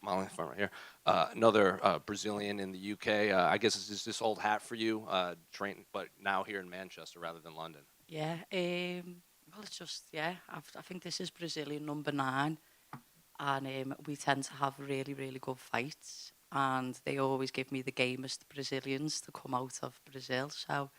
Molly from right here. Another Brazilian in the UK. I guess is this old hat for you, train, but now here in Manchester rather than London. Yeah, well, it's just, yeah, I think this is Brazilian number 9, and we tend to have really, really good fights, and they always give me the gamest Brazilians to come out of Brazil, so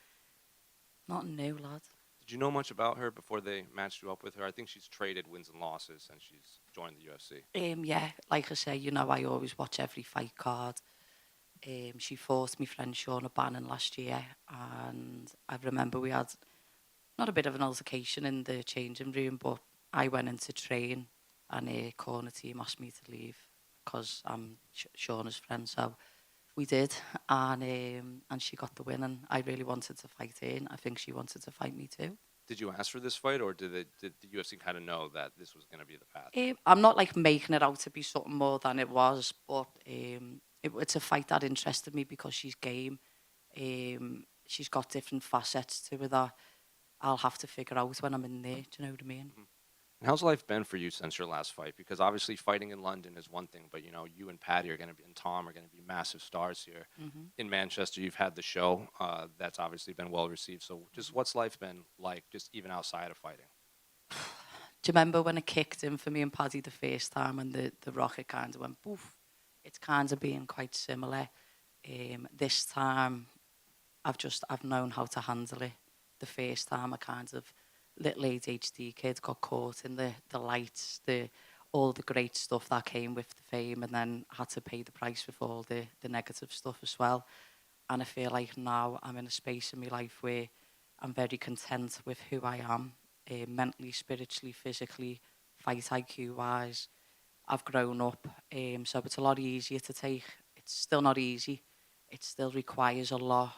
nothing new, lad. Did you know much about her before they matched you up with her? I think she's traded wins and losses since she's joined the UFC. Yeah, like I say, I always watch every fight card. She fought my friend Shauna Bannon last year, and I remember we had not a bit of an altercation in the changing room, but I went in to train, and a corner team asked me to leave because I'm Shauna's friend. So we did, and she got the win, and I really wanted to fight her, and I think she wanted to fight me too. Did you ask for this fight, or did the UFC kind of know that this was going to be the path? I'm not like making it out to be something more than it was, but it's a fight that interested me because she's game. She's got different facets to her that I'll have to figure out when I'm in there. Do you know what I mean? Mhm. And how's life been for you since your last fight? Because obviously fighting in London is one thing, but you and Paddy are going to be, and Tom are going to be massive stars here. Hmm. In Manchester, you've had the show that's obviously been well received. So just what's life been like, just even outside of fighting? Do you remember when it kicked in for me and Paddy the first time and the rocket kind of went poof? It's kind of been quite similar. This time, I've known how to handle it. The first time, I kind of little ADHD kid got caught in the lights, all the great stuff that came with the fame, and then had to pay the price with all the negative stuff as well. And I feel like now I'm in a space in my life where I'm very content with who I am, mentally, spiritually, physically, fight IQ wise. I've grown up, so it's a lot easier to take. It's still not easy. It still requires a lot.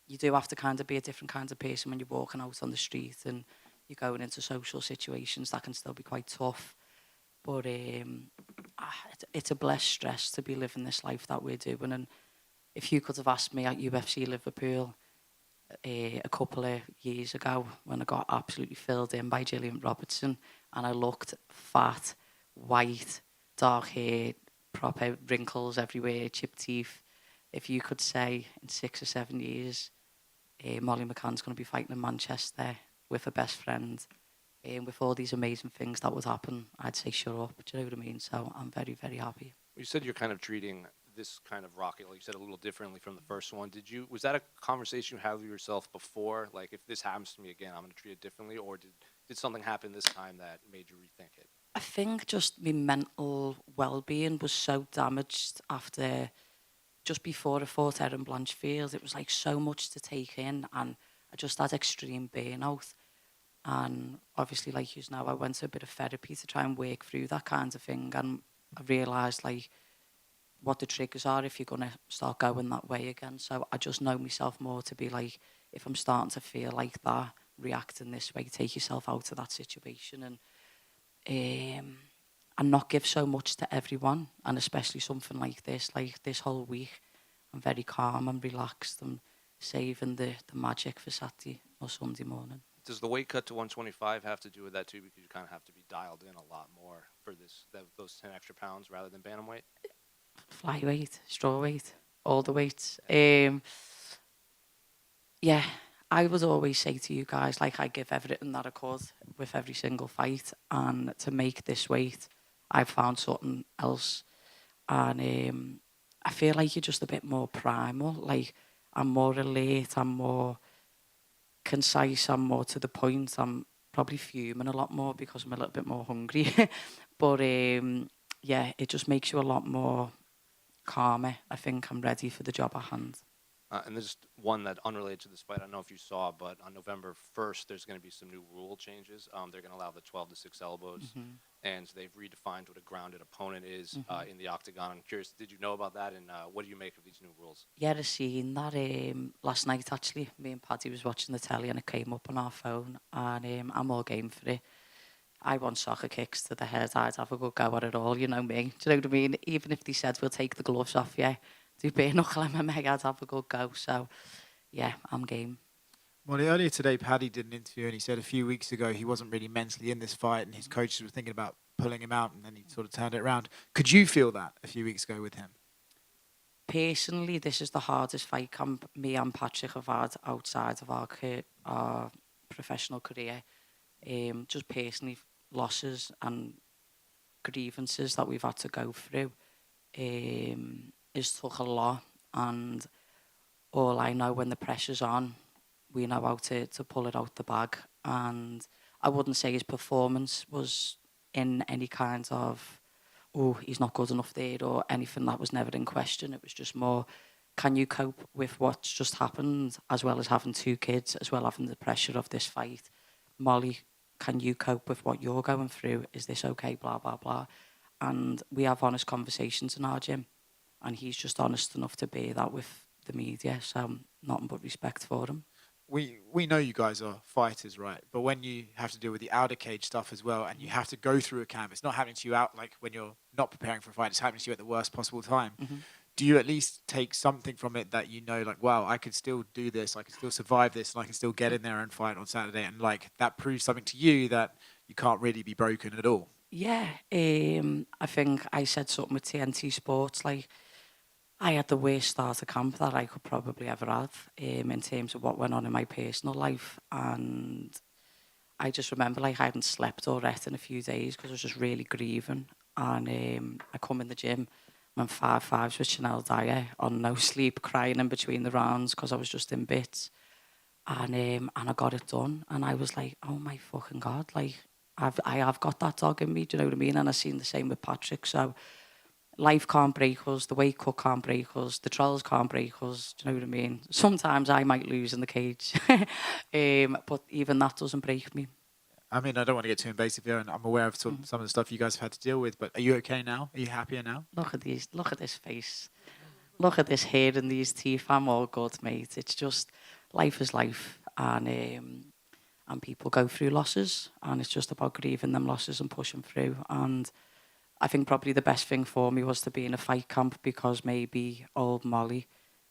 You do have to kind of be a different kind of person when you're walking out on the street and you're going into social situations that can still be quite tough. But it's a blessed stress to be living this life that we're doing. And if you could have asked me at UFC Liverpool a couple of years ago when I got absolutely filled in by Gillian Robertson and I looked fat, white, dark hair, proper wrinkles everywhere, chipped teeth, if you could say in 6 or 7 years, Molly McCann's going to be fighting in Manchester with her best friend, with all these amazing things that would happen, I'd say shut up. Do you know what I mean? So I'm very, very happy. You said you're kind of treating this kind of rocket, like you said, a little differently from the first one. Was that a conversation you had with yourself before? Like, if this happens to me again, I'm going to treat it differently, or did something happen this time that made you rethink it? I think just my mental well-being was so damaged after, just before I fought Erin Blanchfield. It was like so much to take in, and I just had extreme burnout. And obviously, like you know, I went to a bit of therapy to try and work through that kind of thing. And I realised like what the triggers are if you're going to start going that way again. So I just know myself more to be like, if I'm starting to feel like that, reacting this way, take yourself out of that situation and not give so much to everyone. And especially something like this whole week, I'm very calm and relaxed. I'm saving the magic for Saturday or Sunday morning. Does the weight cut to 125 have to do with that too? Because you kind of have to be dialed in a lot more for those 10 extra pounds rather than bantamweight. Flyweight, strawweight, all the weights. Yeah, I would always say to you guys, like I give everything that I could with every single fight, and to make this weight, I found something else, and I feel like you're just a bit more primal. Like I'm more alert, I'm more concise, I'm more to the point. I'm probably fuming a lot more because I'm a little bit more hungry, but yeah, it just makes you a lot more calmer. I think I'm ready for the job at hand. And there's one that unrelated to this fight. I don't know if you saw, but on November 1st, there's going to be some new rule changes. They're going to allow the 12 to 6 elbows, Hmm. and they've redefined what a grounded opponent is Hmm. in the octagon. I'm curious, did you know about that, and what do you make of these new rules? Yeah, I seen that last night actually. Me and Paddy was watching the telly and it came up on our phone, and I'm all game for it. I want soccer kicks to the head. I'd have a good go at it all, you know me. Do you know what I mean? Even if they said we'll take the gloves off, yeah, do bare knuckle MMA, I'd have a good go. So yeah, I'm game. Well, earlier today, Paddy did an interview and he said a few weeks ago he wasn't really mentally in this fight and his coaches were thinking about pulling him out, and then he sort of turned it around. Could you feel that a few weeks ago with him? Personally, this is the hardest fight camp me and Patrick have had outside of our professional career. Just personally, losses and grievances that we've had to go through is took a lot. And all I know, when the pressure's on, we know how to pull it out the bag. And I wouldn't say his performance was in any kind of, oh, he's not good enough there, or anything. That was never in question. It was just more, can you cope with what's just happened, as well as having 2 kids, as well as having the pressure of this fight? Molly, can you cope with what you're going through? Is this okay? Blah, blah, blah. And we have honest conversations in our gym. And he's just honest enough to bear that with the media. So nothing but respect for him. We know you guys are fighters, right? But when you have to deal with the outer cage stuff as well, and you have to go through a camp, it's not happening to you out like when you're not preparing for a fight. It's happening to you at the worst possible time. Mm-hmm. Do you at least take something from it that you know, like, wow, I could still do this, I can still survive this, and I can still get in there and fight on Saturday, and like that proves something to you that you can't really be broken at all? Yeah, I think I said something with TNT Sports, like, I had the worst start of camp that I could probably ever have, in terms of what went on in my personal life. And I just remember, like, I hadn't slept or eaten in a few days because I was just really grieving. And I come in the gym, went 5-5s with Chanel Dyer on no sleep, crying in between the rounds because I was just in bits. And I got it done. And I was like, oh my fucking God, like, I have got that dog in me, do you know what I mean? And I've seen the same with Patrick. So life can't break us, the weight cut can't break us, the trolls can't break us, do you know what I mean? Sometimes I might lose in the cage, but even that doesn't break me. I mean, I don't want to get too invasive here, and I'm aware of some of the stuff you guys have had to deal with, but are you okay now? Are you happier now? Look at this face. Look at this hair and these teeth. I'm all good, mate. It's just, life is life. And people go through losses, and it's just about grieving them losses and pushing through. And I think probably the best thing for me was to be in a fight camp, because maybe old Molly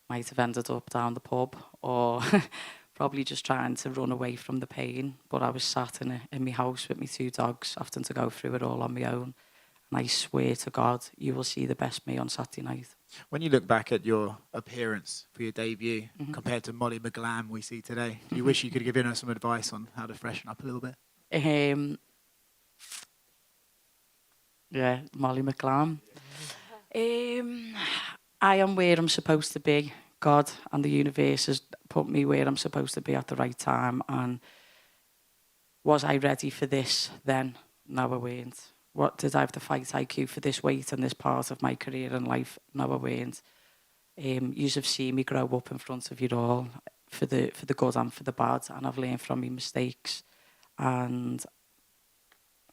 might have ended up down the pub, or probably just trying to run away from the pain. But I was sat in my house with my 2 dogs, having to go through it all on my own. And I swear to God, you will see the best me on Saturday night. When you look back at your appearance for your debut compared to Molly McCann we see today, do you wish you could have given us some advice on how to freshen up a little bit? Yeah, Molly McCann. I am where I'm supposed to be. God and the universe has put me where I'm supposed to be at the right time. And was I ready for this then? No, I weren't. What, did I have the fight IQ for this weight and this part of my career and life? No, I weren't. You have seen me grow up in front of you all, for the good and for the bad, and I've learned from my mistakes, and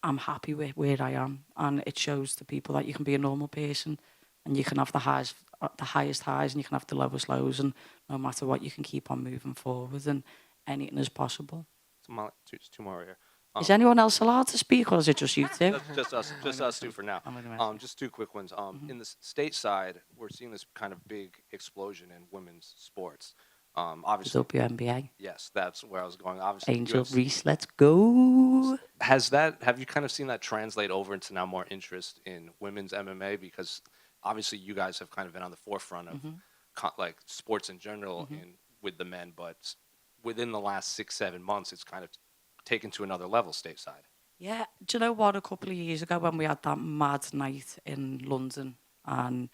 I'm happy with where I am. And it shows to people that you can be a normal person, and you can have the highest highs, and you can have the lowest lows, and no matter what, you can keep on moving forward, and anything is possible. Just 2 more here. Is anyone else allowed to speak, or is it just you 2? Just us 2 for now. Just 2 quick ones. In the stateside, we're seeing this kind of big explosion in women's sports. Obviously, WNBA. yes, that's where I was going. Obviously, Angel UFC. Reese, let's go. Have you kind of seen that translate over into now more interest in women's MMA? Because obviously you guys have kind of been on the forefront of like sports in general with the men, but within the last 6-7 months, it's kind of taken to another level stateside. Yeah, do you know what? A couple of years ago, when we had that mad night in London, and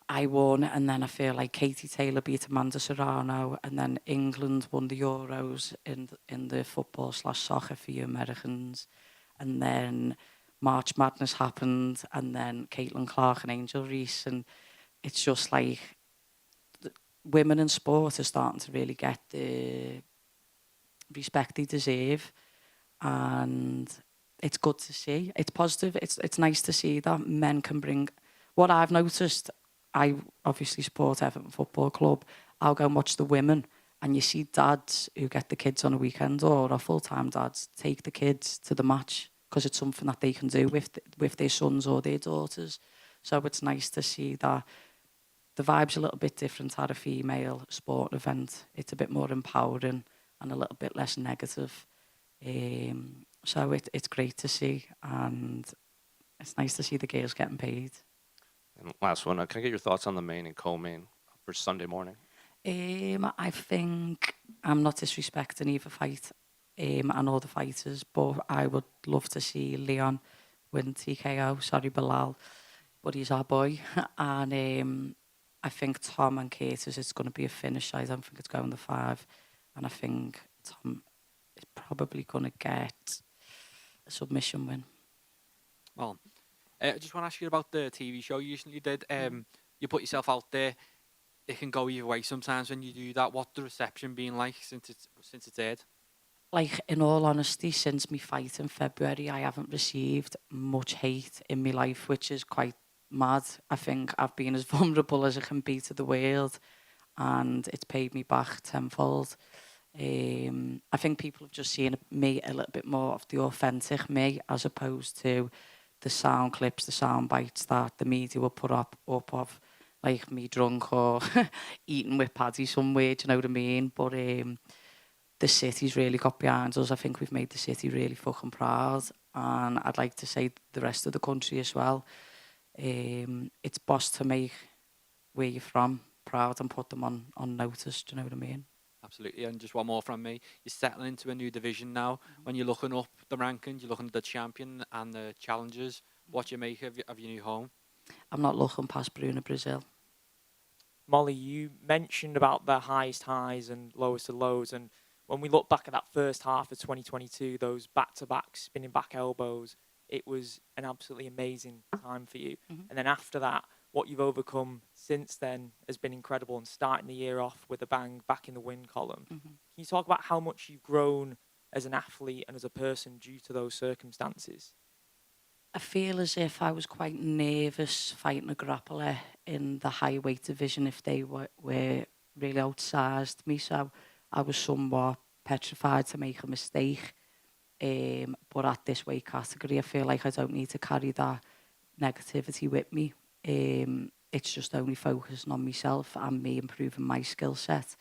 I won, and then I feel like Katie Taylor beat Amanda Serrano, and then England won the Euros in the football/soccer for you Americans, and then March Madness happened, and then Caitlin Clark and Angel Reese, and it's just like women in sport are starting to really get the respect they deserve, and it's good to see. It's positive. It's nice to see that men can bring. What I've noticed, I obviously support Everton Football Club. I'll go and watch the women, and you see dads who get the kids on a weekend, or full-time dads take the kids to the match because it's something that they can do with their sons or their daughters. So it's nice to see that the vibe's a little bit different at a female sport event. It's a bit more empowering and a little bit less negative. So it's great to see, and It's nice to see the girls getting paid. And last one, can I get your thoughts on the main and co-main for Sunday morning? I think I'm not disrespecting either fight and all the fighters, but I would love to see Leon win TKO. Sorry, Bilal, but he's our boy. And I think Tom and Curtis, it's going to be a finish. I don't think it's going to 5. And I think Tom is probably going to get a submission win. Well, I just want to ask you about the TV show you recently did. You put yourself out there. It can go either way sometimes when you do that. What the reception been like since it's aired? Like, in all honesty, since my fight in February, I haven't received much hate in my life, which is quite mad. I think I've been as vulnerable as I can be to the world, and it's paid me back tenfold. I think people have just seen me a little bit more of the authentic me, as opposed to the sound clips, the sound bites that the media will put up of, like me drunk or eating with Paddy somewhere, do you know what I mean? But the city's really got behind us. I think we've made the city really fucking proud. And I'd like to say the rest of the country as well. It's boss to make where you're from proud and put them on notice, do you know what I mean? Absolutely. And just one more from me. You're settling into a new division now. When you're looking up the rankings, you're looking at the champion and the challengers. What do you make of your new home? I'm not looking past Bruna Brasil. Molly, you mentioned about the highest highs and lowest of lows, and when we look back at that first half of 2022, those back-to-back spinning back elbows, it was an absolutely amazing time for you. And then after that, what you've overcome since then has been incredible, and starting the year off with a bang back in the win column. Can you talk about how much you've grown as an athlete and as a person due to those circumstances? I feel as if I was quite nervous fighting a grappler in the high weight division if they were really outsized me. So I was somewhat petrified to make a mistake. But at this weight category, I feel like I don't need to carry that negativity with me. It's just only focusing on myself and me improving my skill set.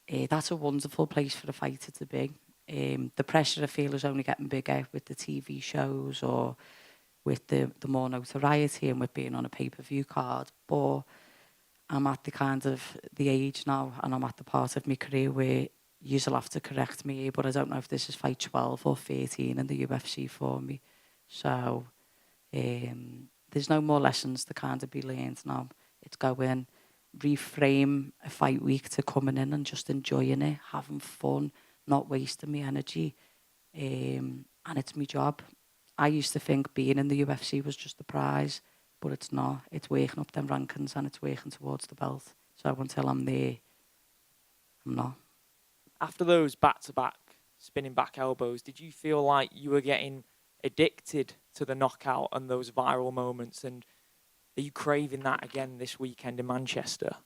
That's a wonderful place for a fighter to be. The pressure I feel is only getting bigger with the TV shows or with the more notoriety and with being on a pay-per-view card. But I'm at the kind of the age now, and I'm at the part of my career where you'll have to correct me, but I don't know if this is fight 12 or 13 in the UFC for me. So there's no more lessons to kind of be learned now. It's going, reframe a fight week to coming in and just enjoying it, having fun, not wasting my energy. And it's my job. I used to think being in the UFC was just the prize, but it's not. It's working up them rankings and it's working towards the belt. So until I'm there, I'm not. After those back-to-back spinning back elbows, did you feel like you were getting addicted to the knockout and those viral moments? And are you craving that again this weekend in Manchester?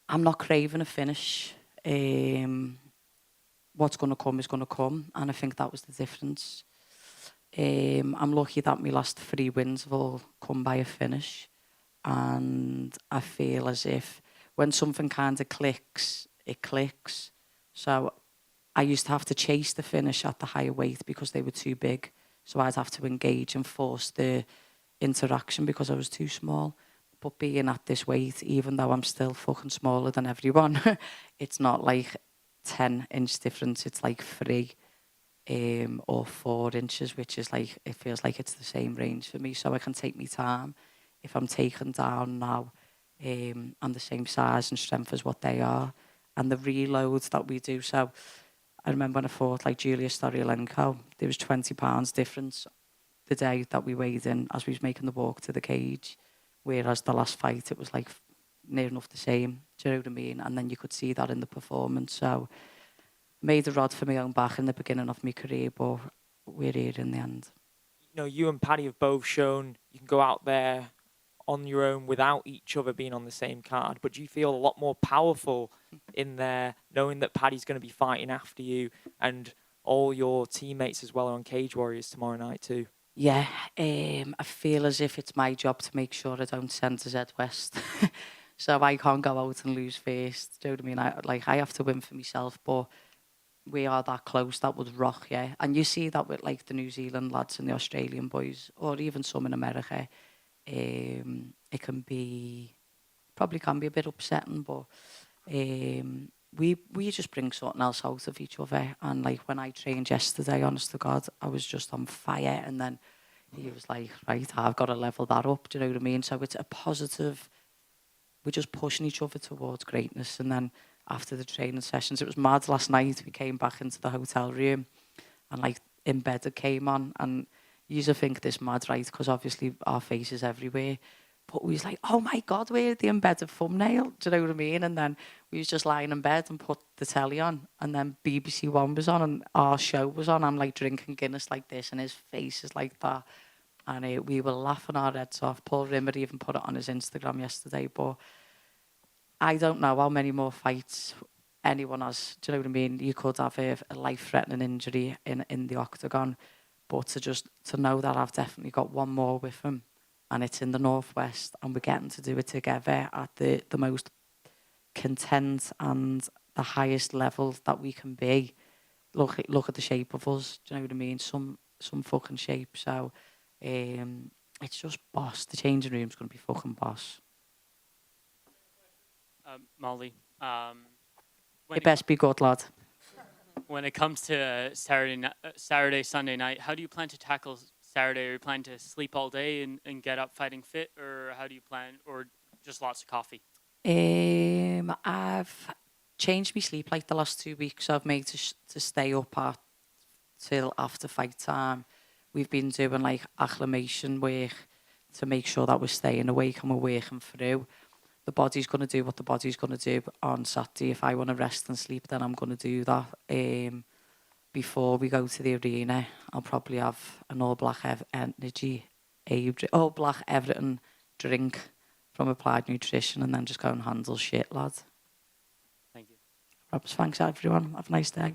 I'm not craving a finish. What's going to come is going to come. And I think that was the difference. I'm lucky that my last 3 wins have all come by a finish. And I feel as if when something kind of clicks, it clicks. So I used to have to chase the finish at the higher weight because they were too big. So I'd have to engage and force the interaction because I was too small. But being at this weight, even though I'm still fucking smaller than everyone, it's not like 10-inch difference. It's like 3 or 4 inches, which is like, it feels like it's the same range for me. So I can take my time. If I'm taken down now, I'm the same size and strength as what they are. And the reloads that we do. So I remember when I fought like Julia Storyolenko, there was 20 pounds difference the day that we weighed in as we was making the walk to the cage. Whereas the last fight, it was like near enough the same. Do you know what I mean? And then you could see that in the performance. So made a rod for my own back in the beginning of my career, but we're here in the end. You know, you and Paddy have both shown you can go out there on your own without each other being on the same card. But do you feel a lot more powerful in there, knowing that Paddy's going to be fighting after you and all your teammates as well are on Cage Warriors tomorrow night too? Yeah, I feel as if it's my job to make sure I don't send to Zed West. So I can't go out and lose first. Do you know what I mean? I have to win for myself, but we are that close, that would rock you. And you see that with like the New Zealand lads and the Australian boys, or even some in America. It can be, probably can be a bit upsetting, but we just bring something else out of each other. And like when I trained yesterday, honest to God, I was just on fire. And then he was like, right, I've got to level that up. Do you know what I mean? So it's a positive. We're just pushing each other towards greatness. And then after the training sessions, it was mad last night. We came back into the hotel room and like Embedded came on. And you used to think this mad, right? Because obviously our faces everywhere. But we was like, oh my God, where's the Embedded thumbnail? Do you know what I mean? And then we was just lying in bed and put the telly on. And then BBC One was on and our show was on. I'm like drinking Guinness like this and his face is like that. And we were laughing our heads off. Paul Rimmer even put it on his Instagram yesterday. But I don't know how many more fights anyone has. Do you know what I mean? You could have a life-threatening injury in the octagon. But to know that I've definitely got one more with him. And it's in the Northwest. And we're getting to do it together at the most content and the highest level that we can be. Look at the shape of us. Do you know what I mean? Some fucking shape. So it's just boss. The changing room's going to be fucking boss. Molly, It best be good, lad. when it comes to Saturday, Sunday night, how do you plan to tackle Saturday? Are you planning to sleep all day and get up fighting fit, or how do you plan, or just lots of coffee? I've changed my sleep like the last 2 weeks. I've made to stay up till after fight time. We've been doing like acclimation work to make sure that we're staying awake and we're working through. The body's going to do what the body's going to do on Saturday. If I want to rest and sleep, then I'm going to do that. Before we go to the arena, I'll probably have an all black everything drink from Applied Nutrition and then just go and handle shit, lad. Thank you. Thanks everyone. Have a nice day.